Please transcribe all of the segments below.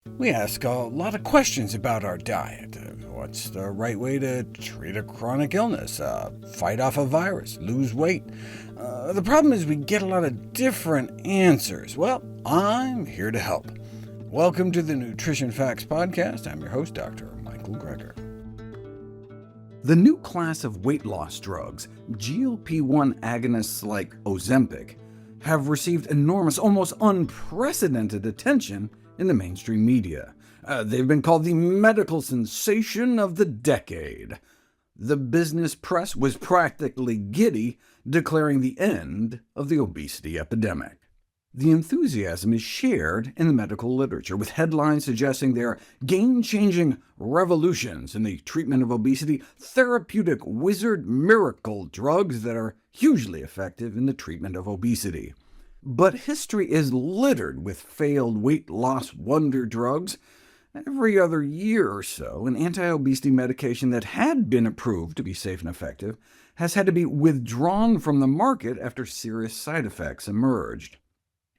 We ask a lot of questions about our diet. What's the right way to treat a chronic illness, fight off a virus, lose weight? The problem is we get a lot of different answers. Well, I'm here to help. Welcome to the Nutrition Facts podcast. I'm your host, Dr. Michael Greger. The new class of weight loss drugs, GLP-1 agonists like Ozempic, have received enormous, almost unprecedented attention in the mainstream media. They've been called the medical sensation of the decade. The business press was practically giddy, declaring the end of the obesity epidemic. The enthusiasm is shared in the medical literature, with headlines suggesting they are game-changing revolutions in the treatment of obesity, therapeutic wizard miracle drugs that are hugely effective in the treatment of obesity. But history is littered with failed weight loss wonder drugs. Every other year or so, an anti-obesity medication that had been approved to be safe and effective has had to be withdrawn from the market after serious side effects emerged.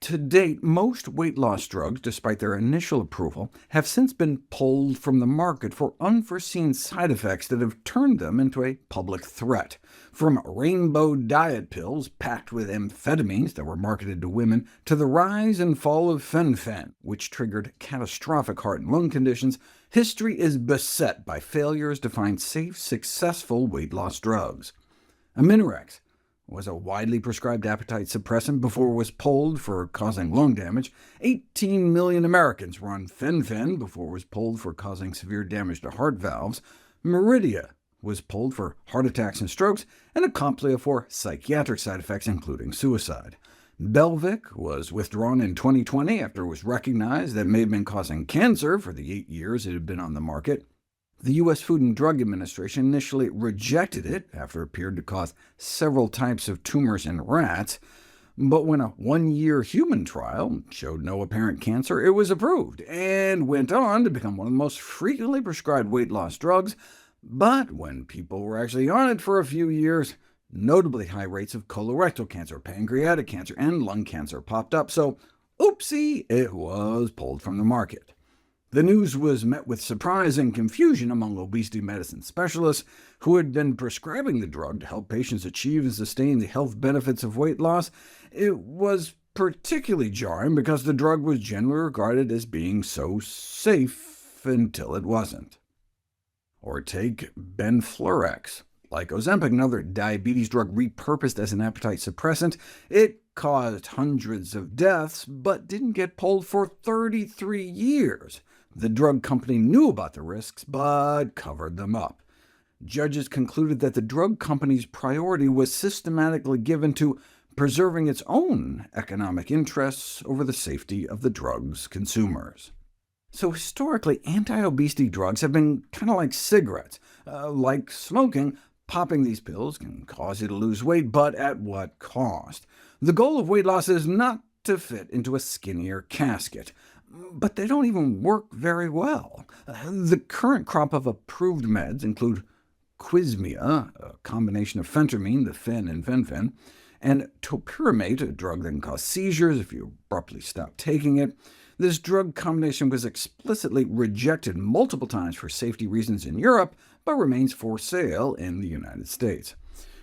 To date, most weight loss drugs, despite their initial approval, have since been pulled from the market for unforeseen side effects that have turned them into a public threat. From rainbow diet pills packed with amphetamines that were marketed to women, to the rise and fall of fen-phen, which triggered catastrophic heart and lung conditions, history is beset by failures to find safe, successful weight loss drugs. Aminorex was a widely prescribed appetite suppressant before it was pulled for causing lung damage. 18 million Americans were on fen-phen before it was pulled for causing severe damage to heart valves. Meridia was pulled for heart attacks and strokes, and Acomplia for psychiatric side effects, including suicide. Belvic was withdrawn in 2020 after it was recognized that it may have been causing cancer for the 8 years it had been on the market. The U.S. Food and Drug Administration initially rejected it after it appeared to cause several types of tumors in rats, but when a one-year human trial showed no apparent cancer, it was approved, and went on to become one of the most frequently prescribed weight loss drugs. But when people were actually on it for a few years, notably high rates of colorectal cancer, pancreatic cancer, and lung cancer popped up, so oopsie, it was pulled from the market. The news was met with surprise and confusion among obesity medicine specialists who had been prescribing the drug to help patients achieve and sustain the health benefits of weight loss. It was particularly jarring because the drug was generally regarded as being so safe until it wasn't. Or take Benfluorex. Like Ozempic, another diabetes drug repurposed as an appetite suppressant, it caused hundreds of deaths, but didn't get pulled for 33 years. The drug company knew about the risks, but covered them up. Judges concluded that the drug company's priority was systematically given to preserving its own economic interests over the safety of the drug's consumers. So historically, anti-obesity drugs have been kind of like cigarettes. Like smoking, popping these pills can cause you to lose weight, but at what cost? The goal of weight loss is not to fit into a skinnier casket, but they don't even work very well. The current crop of approved meds include Quizmia, a combination of phentermine, the fen and fen-phen, and topiramate, a drug that can cause seizures if you abruptly stop taking it. This drug combination was explicitly rejected multiple times for safety reasons in Europe, but remains for sale in the United States.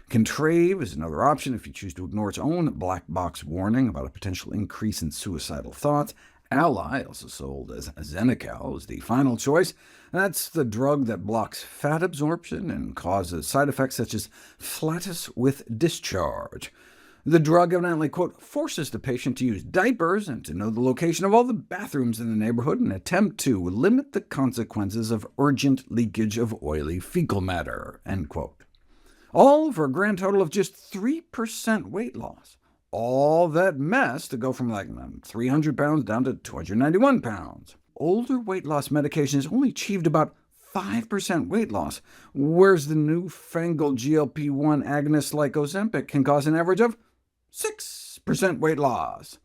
Contrave is another option if you choose to ignore its own black box warning about a potential increase in suicidal thoughts. Ally, also sold as Xenical, is the final choice. That's the drug that blocks fat absorption and causes side effects such as flatus with discharge. The drug evidently, quote, forces the patient to use diapers and to know the location of all the bathrooms in the neighborhood in an attempt to limit the consequences of urgent leakage of oily fecal matter, end quote. All for a grand total of just 3% weight loss. All that mess to go from like 300 pounds down to 291 pounds. Older weight loss medications only achieved about 5% weight loss, whereas the newfangled GLP-1 agonists like Ozempic can cause an average of 6% weight loss.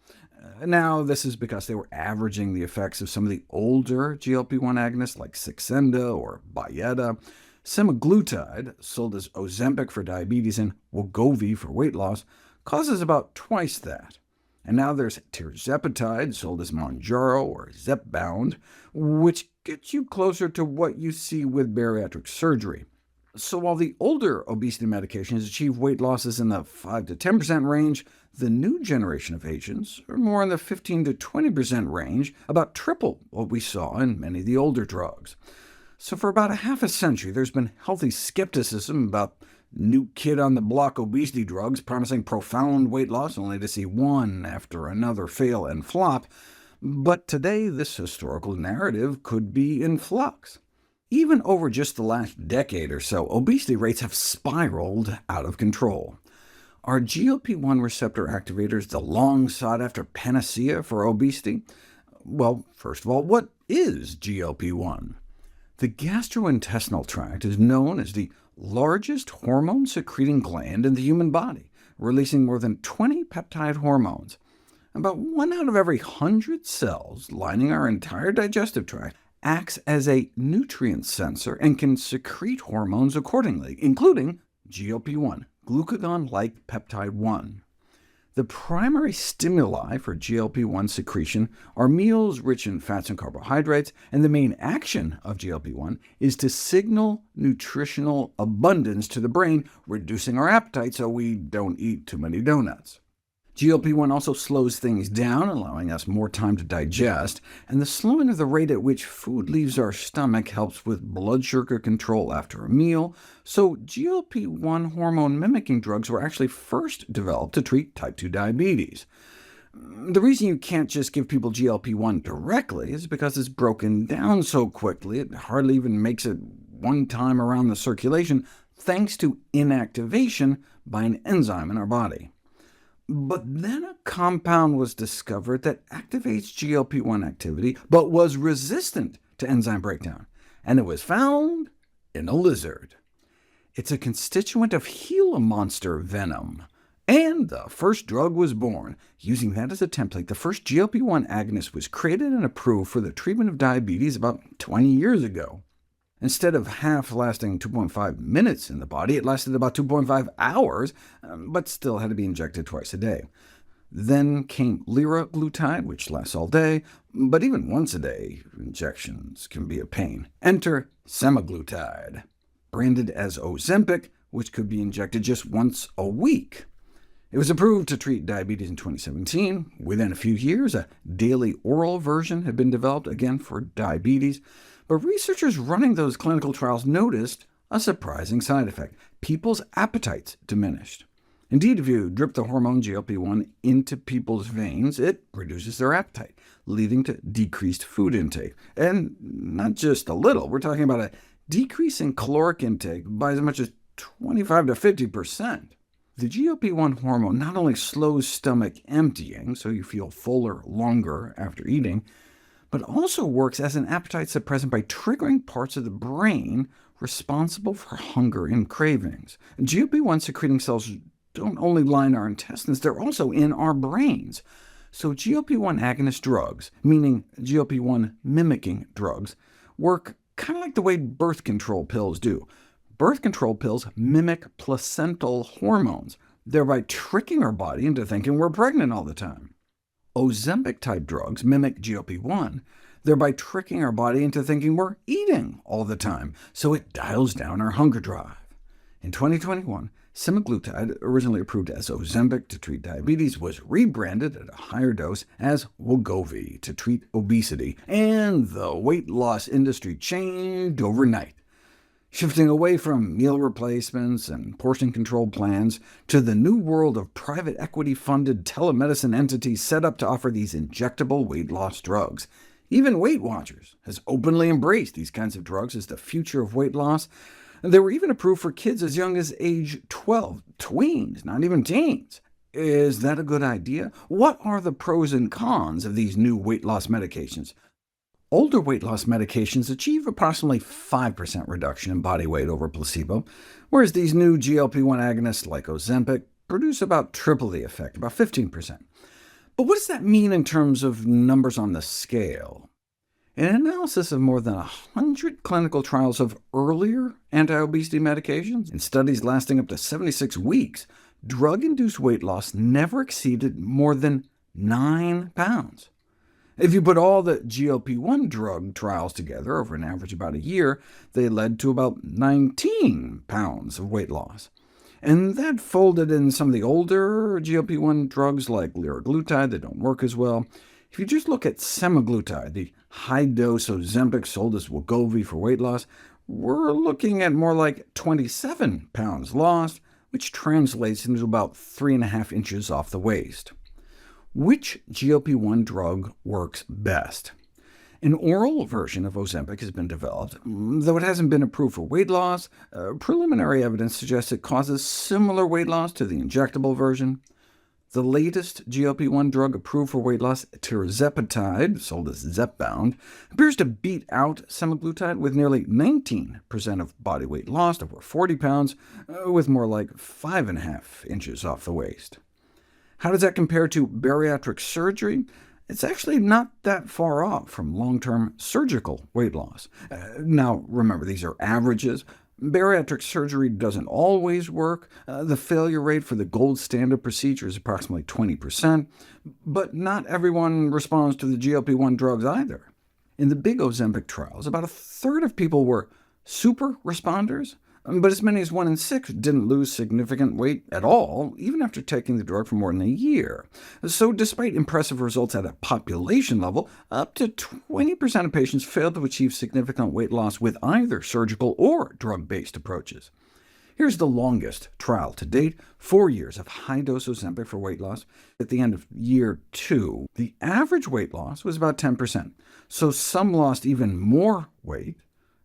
Now, this is because they were averaging the effects of some of the older GLP-1 agonists like Saxenda or Byetta. Semaglutide, sold as Ozempic for diabetes and Wegovy for weight loss, causes about twice that. And now there's tirzepatide, sold as Mounjaro or Zepbound, which gets you closer to what you see with bariatric surgery. So while the older obesity medications achieve weight losses in the 5 to 10% range, the new generation of agents are more in the 15 to 20% range, about triple what we saw in many of the older drugs. So for about a half a century, there's been healthy skepticism about new kid-on-the-block obesity drugs promising profound weight loss, only to see one after another fail and flop. But today, this historical narrative could be in flux. Even over just the last decade or so, obesity rates have spiraled out of control. Are GLP-1 receptor activators the long-sought-after panacea for obesity? Well, first of all, what is GLP-1? The gastrointestinal tract is known as the largest hormone-secreting gland in the human body, releasing more than 20 peptide hormones. About 1 out of every 100 cells lining our entire digestive tract acts as a nutrient sensor and can secrete hormones accordingly, including GLP-1, glucagon-like peptide 1. The primary stimuli for GLP-1 secretion are meals rich in fats and carbohydrates, and the main action of GLP-1 is to signal nutritional abundance to the brain, reducing our appetite so we don't eat too many donuts. GLP-1 also slows things down, allowing us more time to digest, and the slowing of the rate at which food leaves our stomach helps with blood sugar control after a meal, so GLP-1 hormone-mimicking drugs were actually first developed to treat type 2 diabetes. The reason you can't just give people GLP-1 directly is because it's broken down so quickly it hardly even makes it one time around the circulation, thanks to inactivation by an enzyme in our body. But then a compound was discovered that activates GLP-1 activity, but was resistant to enzyme breakdown, and it was found in a lizard. It's a constituent of Gila monster venom, and the first drug was born. Using that as a template, the first GLP-1 agonist was created and approved for the treatment of diabetes about 20 years ago. Instead of half lasting 2.5 minutes in the body, it lasted about 2.5 hours, but still had to be injected twice a day. Then came liraglutide, which lasts all day, but even once a day injections can be a pain. Enter semaglutide, branded as Ozempic, which could be injected just once a week. It was approved to treat diabetes in 2017. Within a few years, a daily oral version had been developed, again for diabetes. But researchers running those clinical trials noticed a surprising side effect. People's appetites diminished. Indeed, if you drip the hormone GLP-1 into people's veins, it reduces their appetite, leading to decreased food intake. And not just a little, we're talking about a decrease in caloric intake by as much as 25 to 50%. The GLP-1 hormone not only slows stomach emptying, so you feel fuller longer after eating, but also works as an appetite suppressant by triggering parts of the brain responsible for hunger and cravings. GLP-1 secreting cells don't only line our intestines, they're also in our brains. So GLP-1 agonist drugs, meaning GLP-1 mimicking drugs, work kind of like the way birth control pills do. Birth control pills mimic placental hormones, thereby tricking our body into thinking we're pregnant all the time. Ozempic-type drugs mimic GLP-1, thereby tricking our body into thinking we're eating all the time, so it dials down our hunger drive. In 2021, semaglutide, originally approved as Ozempic to treat diabetes, was rebranded at a higher dose as Wegovy to treat obesity, and the weight loss industry changed overnight, shifting away from meal replacements and portion control plans to the new world of private equity-funded telemedicine entities set up to offer these injectable weight loss drugs. Even Weight Watchers has openly embraced these kinds of drugs as the future of weight loss. They were even approved for kids as young as age 12, tweens, not even teens. Is that a good idea? What are the pros and cons of these new weight loss medications? Older weight loss medications achieve approximately 5% reduction in body weight over placebo, whereas these new GLP-1 agonists like Ozempic produce about triple the effect, about 15%. But what does that mean in terms of numbers on the scale? In an analysis of more than 100 clinical trials of earlier anti-obesity medications, in studies lasting up to 76 weeks, drug-induced weight loss never exceeded more than 9 pounds. If you put all the GLP-1 drug trials together over an average about a year, they led to about 19 pounds of weight loss. And that folded in some of the older GLP-1 drugs like liraglutide that don't work as well. If you just look at semaglutide, the high-dose Ozempic sold as Wegovy for weight loss, we're looking at more like 27 pounds lost, which translates into about 3.5 inches off the waist. Which GLP-1 drug works best? An oral version of Ozempic has been developed. Though it hasn't been approved for weight loss, preliminary evidence suggests it causes similar weight loss to the injectable version. The latest GLP-1 drug approved for weight loss, tirzepatide, sold as Zepbound, appears to beat out semaglutide with nearly 19% of body weight lost over 40 pounds, with more like 5.5 inches off the waist. How does that compare to bariatric surgery? It's actually not that far off from long-term surgical weight loss. Now, remember, these are averages. Bariatric surgery doesn't always work. The failure rate for the gold standard procedure is approximately 20%, but not everyone responds to the GLP-1 drugs either. In the big Ozempic trials, about a third of people were super responders, but as many as 1 in 6 didn't lose significant weight at all, even after taking the drug for more than a year. So despite impressive results at a population level, up to 20% of patients failed to achieve significant weight loss with either surgical or drug-based approaches. Here's the longest trial to date, 4 years of high-dose Ozempic for weight loss. At the end of year 2, the average weight loss was about 10%, so some lost even more weight,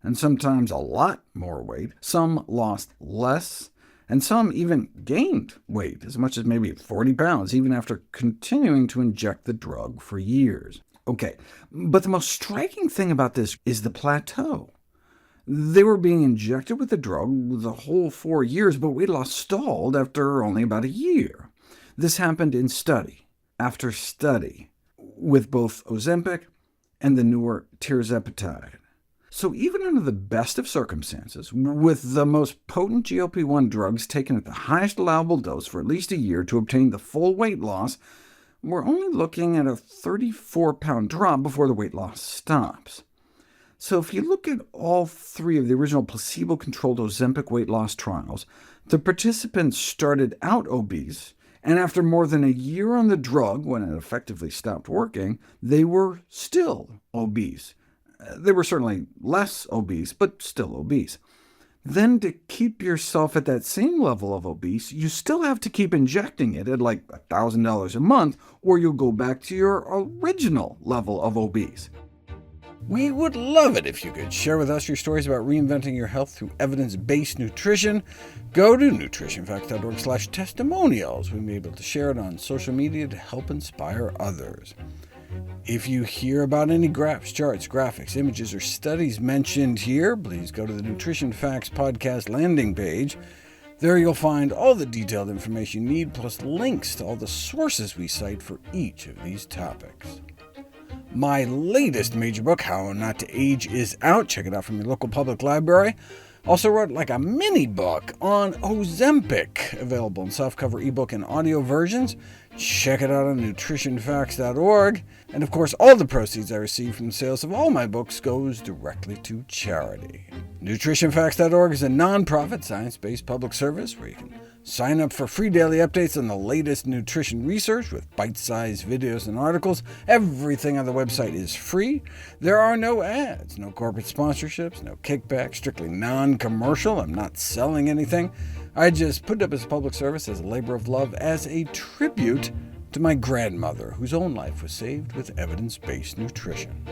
and sometimes a lot more weight. Some lost less, and some even gained weight, as much as maybe 40 pounds, even after continuing to inject the drug for years. OK, but the most striking thing about this is the plateau. They were being injected with the drug the whole 4 years, but weight loss stalled after only about a year. This happened in study after study, with both Ozempic and the newer tirzepatide. So even under the best of circumstances, with the most potent GLP-1 drugs taken at the highest allowable dose for at least a year to obtain the full weight loss, we're only looking at a 34-pound drop before the weight loss stops. So if you look at all 3 of the original placebo-controlled Ozempic weight loss trials, the participants started out obese, and after more than a year on the drug, when it effectively stopped working, they were still obese. They were certainly less obese, but still obese. Then to keep yourself at that same level of obese, you still have to keep injecting it at like $1,000 a month, or you'll go back to your original level of obese. We would love it if you could share with us your stories about reinventing your health through evidence-based nutrition. Go to NutritionFacts.org/testimonials. We'll be able to share it on social media to help inspire others. If you hear about any graphs, charts, graphics, images, or studies mentioned here, please go to the Nutrition Facts podcast landing page. There you'll find all the detailed information you need, plus links to all the sources we cite for each of these topics. My latest major book, How Not to Age, is out. Check it out from your local public library. Also wrote like a mini-book on Ozempic, available in softcover ebook and audio versions. Check it out on NutritionFacts.org. And of course, all the proceeds I receive from the sales of all my books goes directly to charity. NutritionFacts.org is a non-profit, science-based public service where you can sign up for free daily updates on the latest nutrition research with bite-sized videos and articles. Everything on the website is free. There are no ads, no corporate sponsorships, no kickbacks, strictly non-commercial. I'm not selling anything. I just put it up as a public service, as a labor of love, as a tribute to my grandmother, whose own life was saved with evidence-based nutrition.